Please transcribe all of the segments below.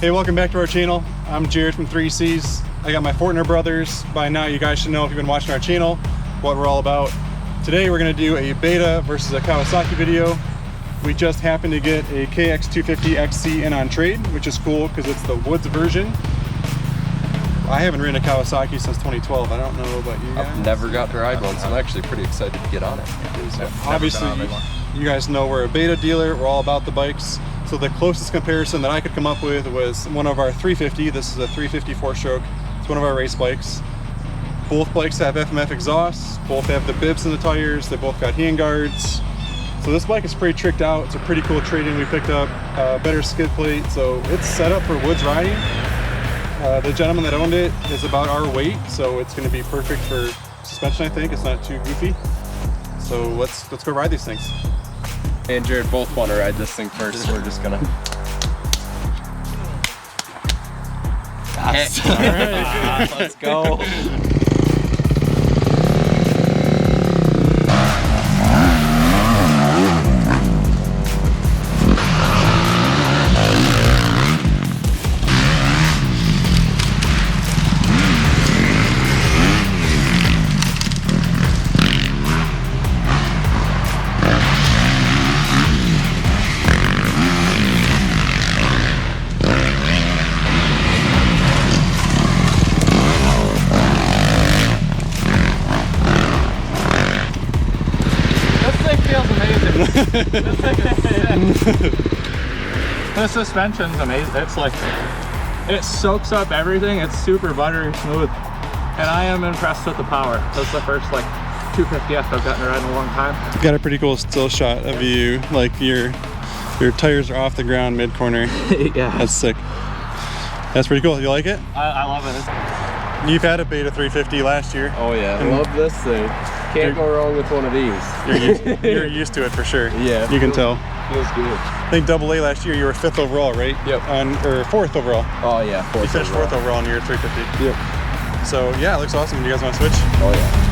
Hey, welcome back to our channel. I'm Jared from 3Cs. I got my Fortner brothers. By now you guys should know, if you've been watching our channel, what we're all about. Today we're going to do a beta versus a Kawasaki video. We just happened to get a KX250X in on trade, which is cool because it's the woods version. I haven't ridden a Kawasaki since 2012. I don't know about you guys. I've never got to ride one, so I'm actually pretty excited to get on it. Obviously, you guys know we're a beta dealer. We're all about the bikes. So the closest comparison that I could come up with was one of our 350. This is a 350 4-stroke. It's one of our race bikes. Both bikes have FMF exhausts. Both have the bibs in the tires. They both got hand guards. So this bike is pretty tricked out. It's a pretty cool trade-in we picked up. Better skid plate. So it's set up for woods riding. The gentleman that owned it is about our weight, so it's going to be perfect for suspension. I think it's not too goofy. So let's go ride these things. Me and Jared both want to ride this thing first, so we're just gonna. Yes. All right, let's go. The suspension's amazing. It's like, it soaks up everything. It's super buttery smooth. And I am impressed with the power. That's the first like 250X I've gotten to ride in a long time. Got a pretty cool still shot of you, like your tires are off the ground mid-corner. Yeah. That's sick. That's pretty cool. You like it? I love it. You've had a Beta 350 last year. Oh yeah, I love this thing. Can't go wrong with one of these. You're used to it for sure. Yeah. You can tell. Feels good. I think AA last year you were 5th overall, right? Yep. Or 4th overall. Oh yeah, 4th. You finished 4th overall in your 350. Yep. So yeah, it looks awesome. Do you guys want to switch? Oh yeah.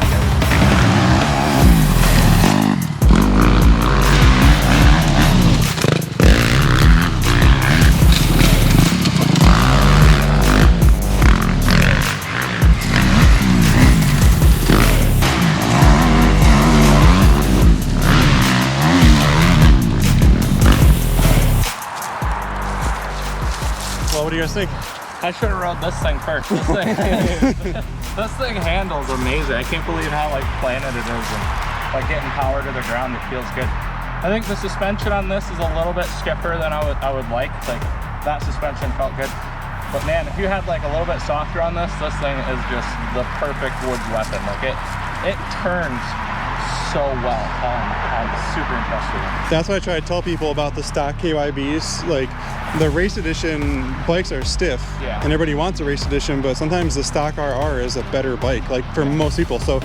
Well, what do you guys think? I should have rode this thing first. This thing handles amazing. I can't believe how like planted it is, and like getting power to the ground, it feels good. I think the suspension on this is a little bit stiffer than I would like. Like that suspension felt good. But man, if you had like a little bit softer on this thing is just the perfect woods weapon. Like it turns so well. I'm super impressed with it. That's what I try to tell people about the stock KYBs. Like the race edition bikes are stiff, Yeah. and everybody wants a race edition, but sometimes the stock RR is a better bike, like for most people. So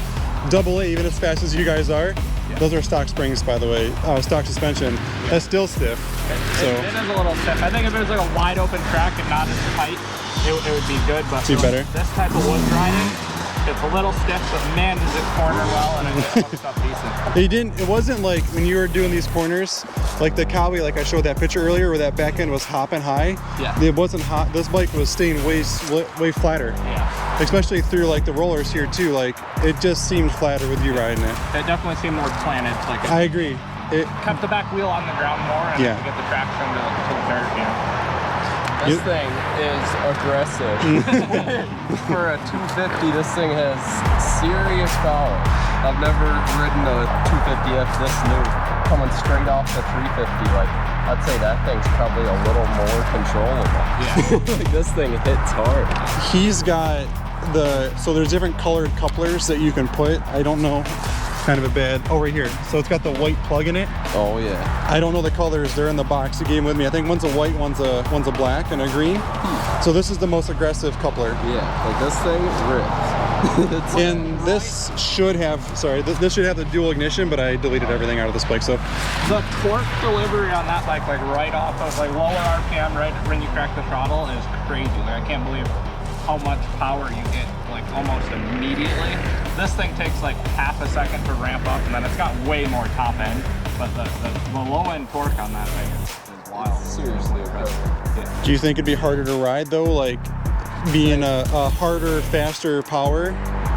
AA, even as fast as you guys are, Yeah. those are stock springs, by the way, stock suspension. That's still stiff. So It is a little stiff. I think if it was like a wide open track and not as tight, it would be good. But Be for better. This type of woods riding, it's a little stiff, but man, does it corner well, and it hooks up decent. it wasn't like when you were doing these corners, like the Kawi, like I showed that picture earlier, where that back end was hopping high. Yeah. It wasn't hot. This bike was staying way flatter. Yeah. Especially through like the rollers here too. Like it just seeed flatter with you riding it. It definitely seemed more planted. Like I agree. It kept the back wheel on the ground more, and Yeah. to get the traction to the dirt, you know. This thing is aggressive. For a 250, this thing has serious power. I've never ridden a 250F this new, coming straight off the 350. Like, I'd say that thing's probably a little more controllable. Yeah. Like, this thing hits hard. he's got so there's different colored couplers that you can put. I don't know. Kind of a bad. Oh, right here. So it's got the white plug in it. Oh yeah. I don't know the colors. They're in the box you gave with me. I think one's a white, one's a black, and a green. So this is the most aggressive coupler. Yeah, like this thing rips. And this should have, this should have the dual ignition, but I deleted everything out of this bike. So The torque delivery on that bike, like right off of like lower RPM, right when you crack the throttle, is crazy. Like I can't believe how much power you get like almost immediately. This thing takes like half a second to ramp up, and then it's got way more top end, but the low end torque on that thing is wild. Seriously aggressive. Do you think it'd be harder to ride though, like being a harder, faster power?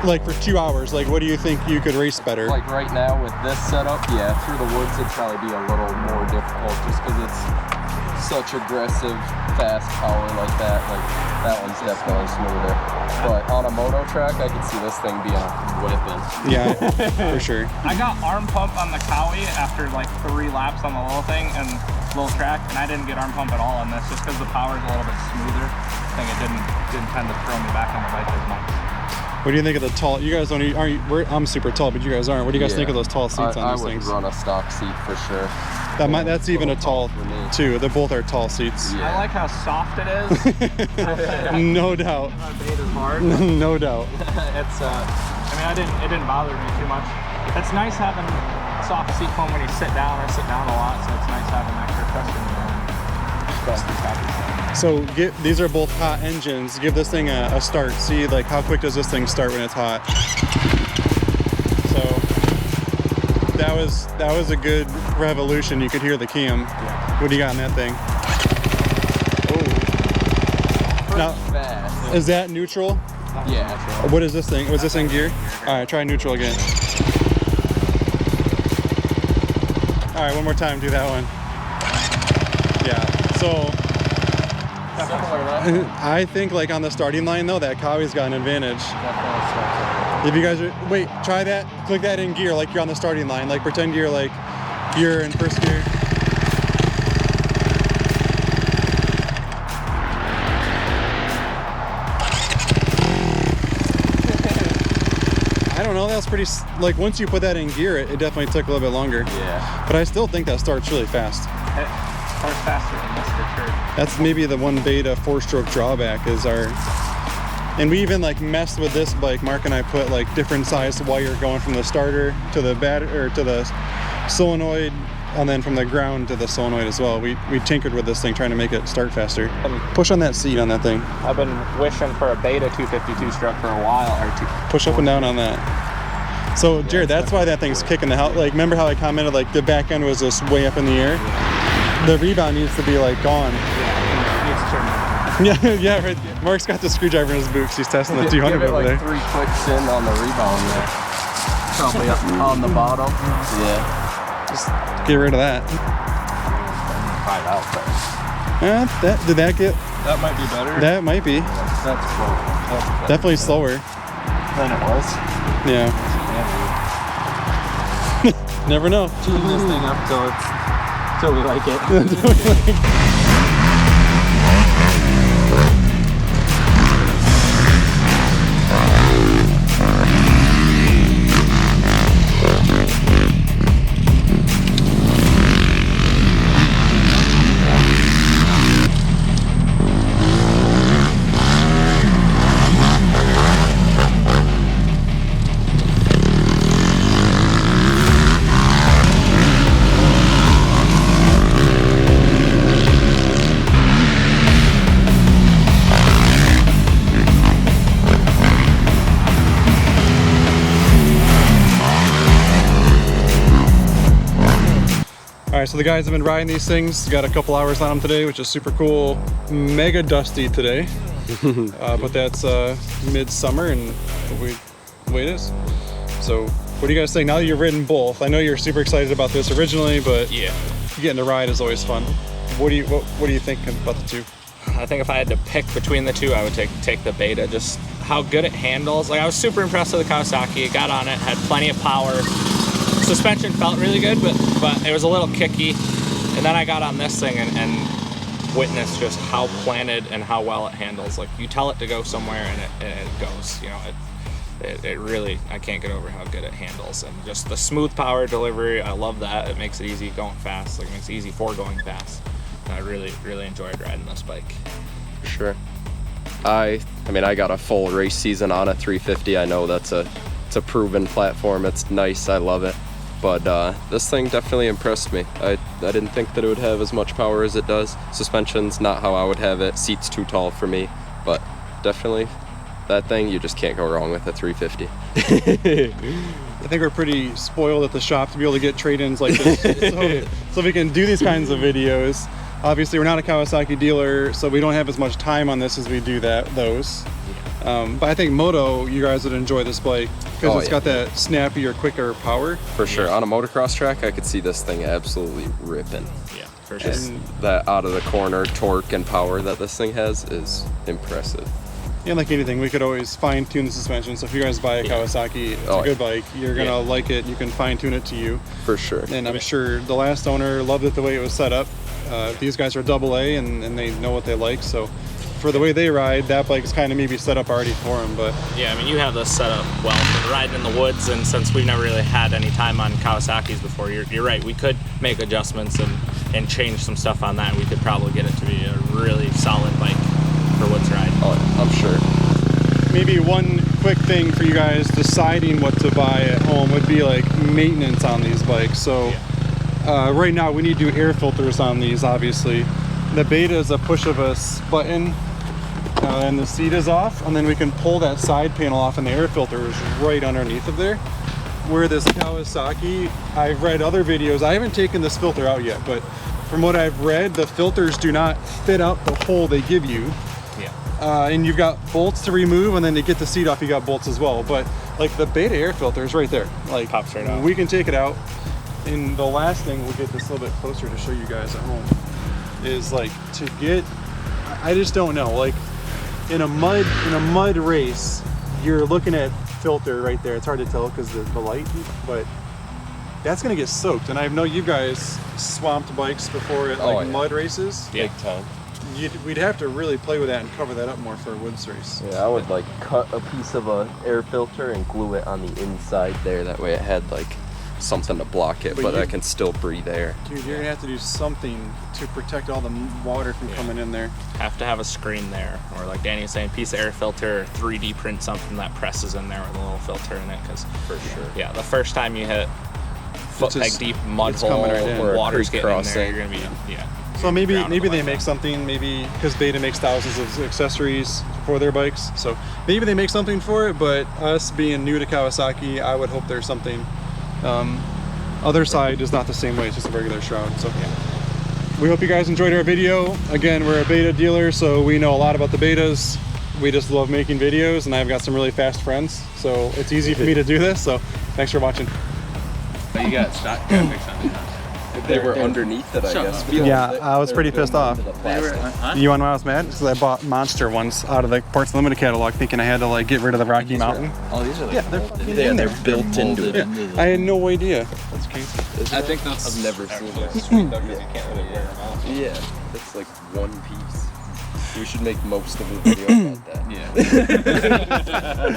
Like for 2 hours, like what do you think you could race better? Like right now with this setup, yeah, through the woods it'd probably be a little more difficult just because it's such aggressive, fast power like that. Like that one's definitely smoother. But on a moto track, I could see this thing being a weapon. Yeah, for sure. I got arm pump on the Kawi after like 3 laps on the little thing and little track, and I didn't get arm pump at all on this just because the power's a little bit smoother. I think it didn't tend to throw me back on the bike as much. What do you think of the tall? You guys aren't. I'm super tall, but you guys aren't. What do you guys think of those tall seats on these things? I would run a stock seat for sure. That's even a tall too. They both are tall seats. Yeah. I like how soft it is. No doubt. My bait is hard. No doubt. It's I mean, it didn't bother me too much. It's nice having soft seat foam when you sit down. I sit down a lot, so it's nice having extra cushion. So these are both hot engines. Give this thing a start. See like how quick does this thing start when it's hot. So that was a good revolution. You could hear the cam. Yeah. What do you got in that thing? Oh, now, fast. Is that neutral? Yeah. What is this thing? Was this in gear? All right, try neutral again. All right, one more time. Do that one. Yeah. So. I think like on the starting line though, that Kawi's got an advantage. If you guys are, wait, try that, click that in gear like you're on the starting line, like pretend you're like, you're in first gear. I don't know, that's pretty, like once you put that in gear, it definitely took a little bit longer. Yeah. But I still think that starts really fast. Starts faster than this for sure. That's maybe the one beta 4-stroke drawback is our, and we even like messed with this bike. Mark and I put like different sized wire going from the starter to the battery or to the solenoid, and then from the ground to the solenoid as well. We tinkered with this thing trying to make it start faster. Push on that seat on that thing. I've been wishing for a beta 252 stroke for a while, or Push up and down on that. So Jared, that's why that thing's kicking the hell. Like remember how I commented like the back end was just way up in the air? The rebound needs to be like gone. Yeah, yeah, right. Mark's got the screwdriver in his boot 'cause he's testing the 200 Give it over like there. 3 clicks in on the rebound there. Probably up on the bottom. Yeah. Just get rid of that. Find out first. Did that get? That might be better. That might be. That's slow. Definitely slower. than it was. Yeah. Never know. Tune this thing up till we like it. Alright, so the guys have been riding these things, got a couple hours on them today, which is super cool. Mega dusty today, but that's midsummer and the way it is. So what do you guys think now that you've ridden both? I know you're super excited about this originally, but Yeah. getting to ride is always fun. What do you think about the two? I think if I had to pick between the two, I would take the Beta. Just how good it handles. Like I was super impressed with the Kawasaki. Got on it, had plenty of power. Suspension felt really good, but it was a little kicky. And then I got on this thing and witnessed just how planted and how well it handles. Like you tell it to go somewhere and it goes. You know, it really, I can't get over how good it handles. And just the smooth power delivery, I love that. It makes it easy going fast. Like it makes it easy for going fast. And I really enjoyed riding this bike. For sure. I mean, I got a full race season on a 350. I know it's a proven platform. It's nice. I love it. But this thing definitely impressed me. I didn't think that it would have as much power as it does. Suspension's not how I would have it. Seat's too tall for me. But definitely, that thing, you just can't go wrong with a 350. I think we're pretty spoiled at the shop to be able to get trade-ins like this, so we can do these kinds of videos. Obviously, we're not a Kawasaki dealer, so we don't have as much time on this as we do those. But I think moto, you guys would enjoy this bike because it's got that snappier, quicker power. For sure. On a motocross track, I could see this thing absolutely ripping. Yeah, for sure. Just that out of the corner torque and power that this thing has is impressive. And like anything, we could always fine-tune the suspension. So if you guys buy a Kawasaki, it's a good bike. You're gonna like it. You can fine-tune it to you. For sure. And I'm sure the last owner loved it the way it was set up. These guys are AA and they know what they like. So for the way they ride, that bike is kind of maybe set up already for them. But yeah, I mean, you have this set up well for riding in the woods, and since we've never really had any time on Kawasaki's before, you're right. We could make adjustments and change some stuff on that. And we could probably get it to be a really solid bike for woods ride. Oh, I'm sure. maybe one quick thing for you guys deciding what to buy at home would be like maintenance on these bikes. So right now we need to do air filters on these, obviously. The Beta is a push of a button and the seat is off, and then we can pull that side panel off and the air filter is right underneath of there. Where this Kawasaki, I've read other videos, I haven't taken this filter out yet, but from what I've read, the filters do not fit out the hole they give you. And you've got bolts to remove, and then to get the seat off, you got bolts as well. But like the Beta air filter is right there. Like pops right out. We can take it out. And the last thing, we'll get this a little bit closer to show you guys at home, is like to get, I just don't know, like in a mud race, you're looking at filter right there. It's hard to tell because the light, but that's gonna get soaked. And I know you guys swamped bikes before at like mud races. Big time. We'd have to really play with that and cover that up more for a woods race. Yeah, I would like cut a piece of a air filter and glue it on the inside there. That way it had like something to block it, but I can still breathe air. Dude, you're gonna have to do something to protect all the water from coming in there. Have to have a screen there, or like Danny was saying, piece of air filter, 3D print something that presses in there with a little filter in it. Because for sure, yeah, the first time you hit foot peg deep mud it's hole coming right in. or water's getting in crossing. there, you're gonna be So maybe they make something, maybe because Beta makes thousands of accessories for their bikes. So maybe they make something for it, but us being new to Kawasaki, I would hope there's something. Other side is not the same way, it's just a regular shroud. So we hope you guys enjoyed our video. Again, we're a Beta dealer, so we know a lot about the Betas. We just love making videos, and I've got some really fast friends, so it's easy for me to do this. So thanks for watching. But you got stock graphics on it. They were underneath it, I guess. Yeah, I was pretty pissed off. You want to know why I was mad? Because I bought Monster ones out of the Parts Unlimited catalog, thinking I had to like get rid of the Rocky Mountain. Oh, these are They're built into it. I had no idea. That's crazy. I think that's. I've never seen it. Sweet though, because you can't really wear them out. Yeah, it's like one piece. We should make most of the video about that. Yeah.